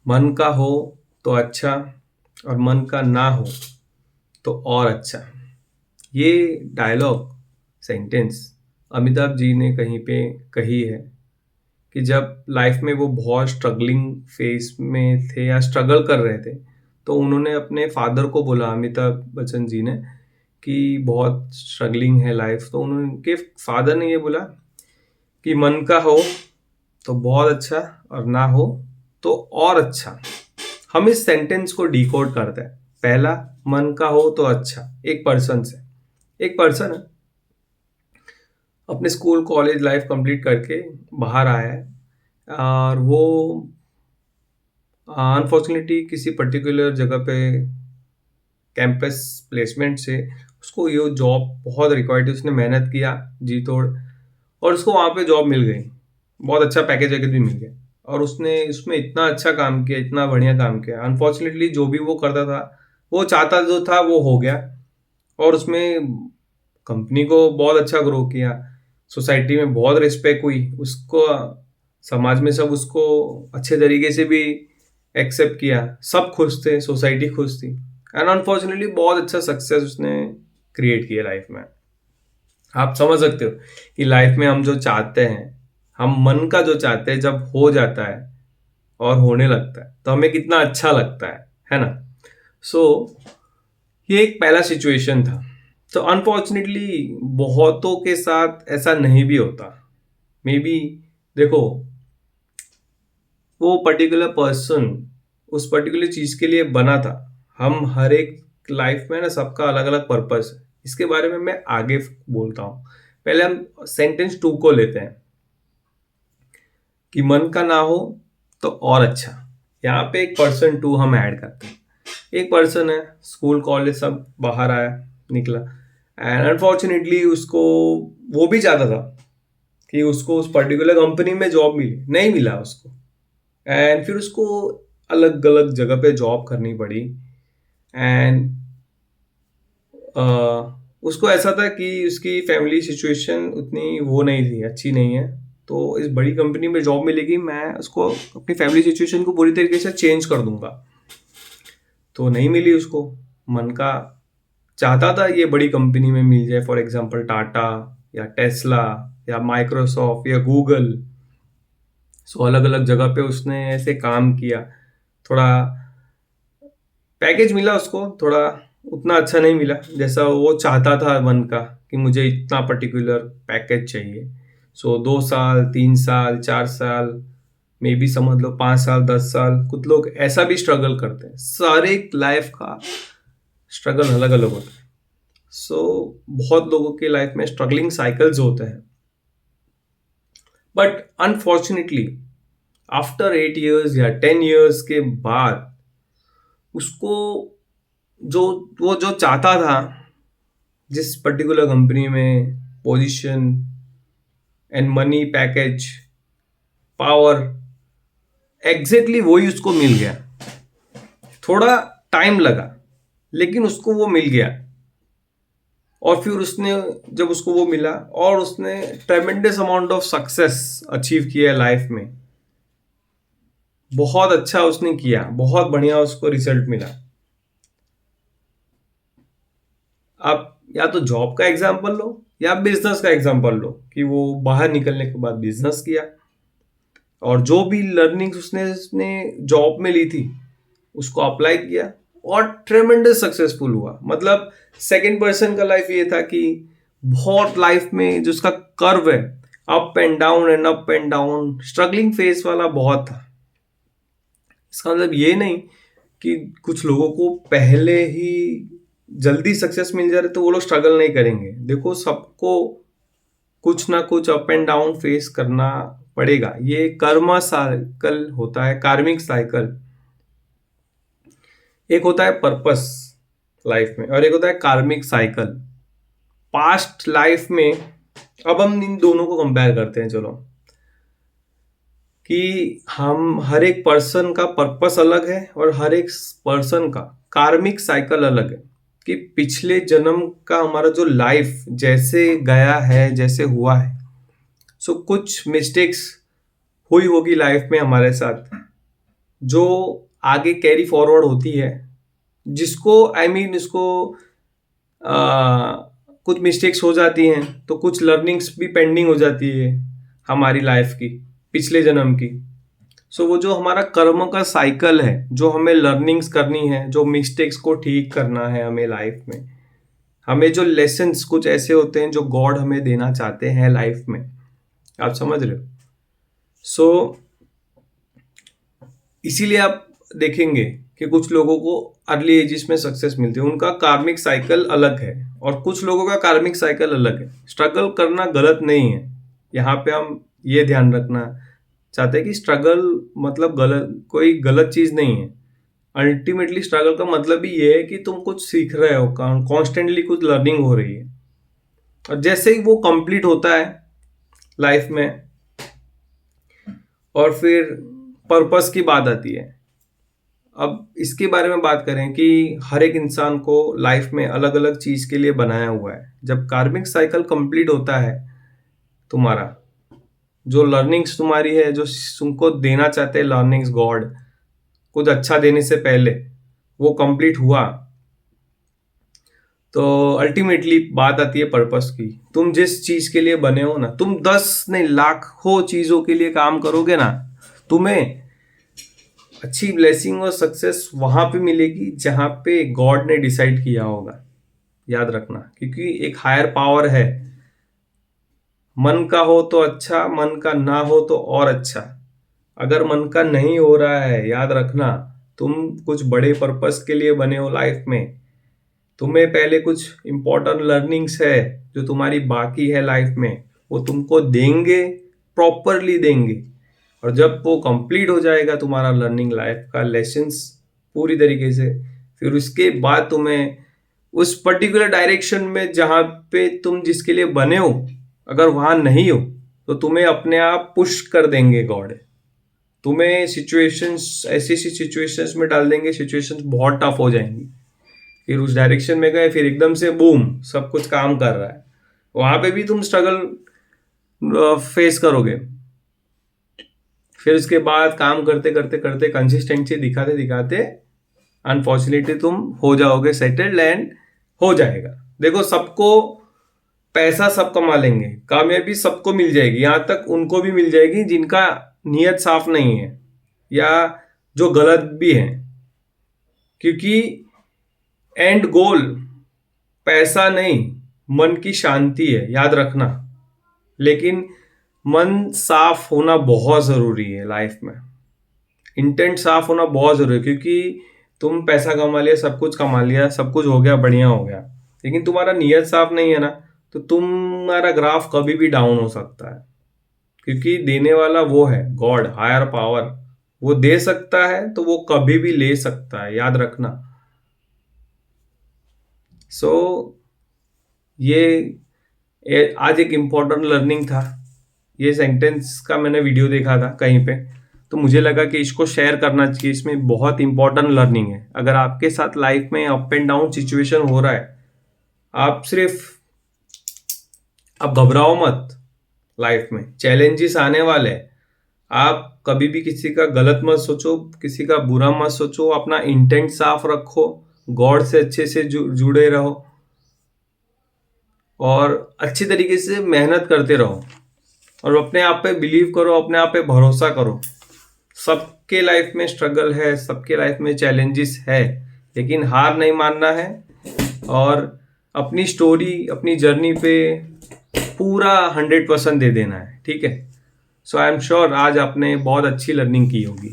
मन का हो तो अच्छा और मन का ना हो तो और अच्छा। ये डायलॉग सेंटेंस अमिताभ जी ने कहीं पे कही है कि जब लाइफ में वो बहुत स्ट्रगलिंग फेज में थे या स्ट्रगल कर रहे थे, तो उन्होंने अपने फादर को बोला, अमिताभ बच्चन जी ने, कि बहुत स्ट्रगलिंग है लाइफ। तो उनके फादर ने ये बोला कि मन का हो तो बहुत अच्छा और ना हो तो और अच्छा। हम इस सेंटेंस को डिकोड करते हैं। पहला, मन का हो तो अच्छा। एक पर्सन से, एक पर्सन है, अपने स्कूल कॉलेज लाइफ कंप्लीट करके बाहर आया है और वो अनफॉर्चुनेटली किसी पर्टिकुलर जगह पे कैंपस प्लेसमेंट से उसको ये जॉब बहुत रिक्वायर्ड थी। उसने मेहनत किया जी तोड़ और उसको वहाँ पे जॉब मिल गई। बहुत अच्छा पैकेज वैकेज भी मिल गया और उसने इसमें इतना अच्छा काम किया, इतना बढ़िया काम किया। अनफॉर्चुनेटली जो भी वो करता था, वो चाहता जो था वो हो गया और उसमें कंपनी को बहुत अच्छा ग्रो किया। सोसाइटी में बहुत रिस्पेक्ट हुई उसको, समाज में सब उसको अच्छे तरीके से भी एक्सेप्ट किया, सब खुश थे, सोसाइटी खुश थी। एंड अनफॉर्चुनेटली बहुत अच्छा सक्सेस उसने क्रिएट किया लाइफ में। आप समझ सकते हो कि लाइफ में हम जो चाहते हैं, हम मन का जो चाहते हैं, जब हो जाता है और होने लगता है तो हमें कितना अच्छा लगता है ना। सो ये एक पहला सिचुएशन था। तो अनफॉर्चुनेटली बहुतों के साथ ऐसा नहीं भी होता। मे बी, देखो, वो पर्टिकुलर पर्सन उस पर्टिकुलर चीज के लिए बना था। हम हर एक लाइफ में ना, सबका अलग अलग पर्पस है। इसके बारे में मैं आगे बोलता हूँ। पहले हम सेंटेंस टू को लेते हैं कि मन का ना हो तो और अच्छा। यहाँ पे एक पर्सन टू हम ऐड करते हैं। एक पर्सन है, स्कूल कॉलेज सब बाहर आया, निकला, एंड अनफॉर्चुनेटली उसको, वो भी चाहता था कि उसको उस पर्टिकुलर कंपनी में जॉब मिले, नहीं मिला उसको। एंड फिर उसको अलग अलग जगह पे जॉब करनी पड़ी। एंड उसको ऐसा था कि उसकी फैमिली सिचुएशन उतनी वो नहीं थी, अच्छी नहीं है। तो इस बड़ी कंपनी में जॉब मिलेगी, मैं उसको अपनी फैमिली सिचुएशन को पूरी तरीके से चेंज कर दूंगा। तो नहीं मिली उसको। मन का चाहता था ये बड़ी कंपनी में मिल जाए, फॉर एग्जांपल टाटा या टेस्ला या माइक्रोसॉफ्ट या गूगल। सो अलग अलग जगह पे उसने ऐसे काम किया। थोड़ा पैकेज मिला उसको, थोड़ा उतना अच्छा नहीं मिला जैसा वो चाहता था मन का, कि मुझे इतना पर्टिकुलर पैकेज चाहिए। सो 2 साल, 3 साल, 4 साल, मे बी समझ लो 5 साल, 10 साल, कुछ लोग ऐसा भी स्ट्रगल करते हैं। सारे लाइफ का स्ट्रगल अलग अलग होता है। सो बहुत लोगों के लाइफ में स्ट्रगलिंग साइकिल्स होते हैं। बट अनफॉर्चुनेटली आफ्टर 8 years या 10 years के बाद उसको, जो वो जो चाहता था, जिस पर्टिकुलर कंपनी में position and money package power, exactly वही उसको मिल गया। थोड़ा टाइम लगा लेकिन उसको वो मिल गया। और फिर उसने, जब उसको वो मिला और उसने ट्रेमेंडस अमाउंट ऑफ सक्सेस अचीव किया लाइफ में, बहुत अच्छा उसने किया, बहुत बढ़िया उसको रिजल्ट मिला। आप या तो जॉब का एग्जाम्पल लो या बिजनेस का एग्जाम्पल लो, कि वो बाहर निकलने के बाद बिजनेस किया और जो भी लर्निंग्स उसने जॉब में ली थी उसको अप्लाई किया और ट्रेमेंडस सक्सेसफुल हुआ। मतलब सेकंड पर्सन का लाइफ ये था कि बहुत लाइफ में जो उसका कर्व है, up and down and up and down, struggling face वाला बहुत था। इसका मतलब ये नहीं कि कुछ लोगों को पहले ही जल्दी सक्सेस मिल जा रहे तो वो लोग स्ट्रगल नहीं करेंगे। देखो, सबको कुछ ना कुछ अप एंड डाउन फेस करना पड़ेगा। ये कर्मा साइकिल होता है, कार्मिक साइकिल। एक होता है पर्पस लाइफ में और एक होता है कार्मिक साइकिल पास्ट लाइफ में। अब हम इन दोनों को कंपेयर करते हैं, चलो, कि हम हर एक पर्सन का पर्पस अलग है और हर एक पर्सन का कार्मिक साइकिल अलग है। कि पिछले जन्म का हमारा जो लाइफ जैसे गया है, जैसे हुआ है, सो कुछ मिस्टेक्स हुई होगी लाइफ में हमारे साथ, जो आगे कैरी फॉरवर्ड होती है, जिसको इसको कुछ मिस्टेक्स हो जाती हैं तो कुछ लर्निंग्स भी पेंडिंग हो जाती है हमारी लाइफ की, पिछले जन्म की। सो वो जो हमारा कर्म का साइकिल है, जो हमें लर्निंग्स करनी है, जो मिस्टेक्स को ठीक करना है हमें लाइफ में, हमें जो लेसन्स कुछ ऐसे होते हैं जो गॉड हमें देना चाहते हैं लाइफ में, आप समझ रहे हो। सो इसीलिए आप देखेंगे कि कुछ लोगों को अर्ली एजिस में सक्सेस मिलती है, उनका कार्मिक साइकिल अलग है और कुछ लोगों का कार्मिक साइकिल अलग है। स्ट्रगल करना गलत नहीं है, यहाँ पे हम ये ध्यान रखना चाहते हैं कि स्ट्रगल मतलब कोई गलत चीज नहीं है। अल्टीमेटली स्ट्रगल का मतलब ही ये है कि तुम कुछ सीख रहे हो, कॉन्स्टेंटली कुछ लर्निंग हो रही है, और जैसे ही वो कंप्लीट होता है लाइफ में, और फिर पर्पस की बात आती है। अब इसके बारे में बात करें कि हर एक इंसान को लाइफ में अलग अलग चीज के लिए बनाया हुआ है। जब कार्मिक साइकिल कंप्लीट होता है, तुम्हारा जो लर्निंग्स तुम्हारी है, जो तुमको देना चाहते हैं लर्निंग्स गॉड कुछ अच्छा देने से पहले, वो कंप्लीट हुआ, तो अल्टीमेटली बात आती है पर्पस की। तुम जिस चीज के लिए बने हो ना, तुम 10 नहीं लाखों चीजों के लिए काम करोगे ना, तुम्हें अच्छी ब्लेसिंग और सक्सेस वहां पे मिलेगी जहां पे गॉड ने डिसाइड किया होगा। याद रखना, क्योंकि एक हायर पावर है। मन का हो तो अच्छा, मन का ना हो तो और अच्छा। अगर मन का नहीं हो रहा है, याद रखना, तुम कुछ बड़े पर्पस के लिए बने हो लाइफ में। तुम्हें पहले कुछ इंपॉर्टेंट लर्निंग्स है जो तुम्हारी बाकी है लाइफ में, वो तुमको देंगे, प्रॉपरली देंगे। और जब वो कंप्लीट हो जाएगा तुम्हारा लर्निंग लाइफ का लेसन्स पूरी तरीके से, फिर उसके बाद तुम्हें उस पर्टिकुलर डायरेक्शन में जहाँ पे तुम जिसके लिए बने हो, अगर वहां नहीं हो तो तुम्हें अपने आप पुश कर देंगे गॉड। तुम्हें सिचुएशंस, ऐसी सिचुएशंस में डाल देंगे, सिचुएशंस बहुत टफ हो जाएंगी। फिर उस डायरेक्शन में गए, फिर एकदम से बूम, सब कुछ काम कर रहा है, वहां पे भी तुम स्ट्रगल फेस करोगे। फिर उसके बाद काम करते करते करते, कंसिस्टेंसी दिखाते दिखाते, अनफॉर्चुनेटली तुम हो जाओगे सेटल्ड एंड हो जाएगा। देखो, सबको पैसा सब कमा लेंगे, कामयाबी सबको मिल जाएगी, यहां तक उनको भी मिल जाएगी जिनका नियत साफ नहीं है या जो गलत भी है। क्योंकि एंड गोल पैसा नहीं, मन की शांति है, याद रखना। लेकिन मन साफ होना बहुत जरूरी है लाइफ में, इंटेंट साफ होना बहुत जरूरी है। क्योंकि तुम पैसा कमा लिया, सब कुछ कमा लिया, सब कुछ हो गया, बढ़िया हो गया, लेकिन तुम्हारा नियत साफ नहीं है ना, तो तुम्हारा ग्राफ कभी भी डाउन हो सकता है। क्योंकि देने वाला वो है गॉड, हायर पावर। वो दे सकता है तो वो कभी भी ले सकता है, याद रखना। सो ये आज एक इम्पोर्टेंट लर्निंग था। ये सेंटेंस का मैंने वीडियो देखा था कहीं पे, तो मुझे लगा कि इसको शेयर करना चाहिए। इसमें बहुत इंपॉर्टेंट लर्निंग है। अगर आपके साथ लाइफ में अप एंड डाउन सिचुएशन हो रहा है, आप घबराओ मत। लाइफ में चैलेंजेस आने वाले हैं, आप कभी भी किसी का गलत मत सोचो, किसी का बुरा मत सोचो, अपना इंटेंट साफ रखो, गॉड से अच्छे से जुड़े रहो और अच्छी तरीके से मेहनत करते रहो, और अपने आप पे बिलीव करो, अपने आप पे भरोसा करो। सबके लाइफ में स्ट्रगल है, सबके लाइफ में चैलेंजेस है, लेकिन हार नहीं मानना है और अपनी स्टोरी, अपनी जर्नी पे पूरा 100% दे देना है। ठीक है। सो आई एम श्योर आज आपने बहुत अच्छी लर्निंग की होगी।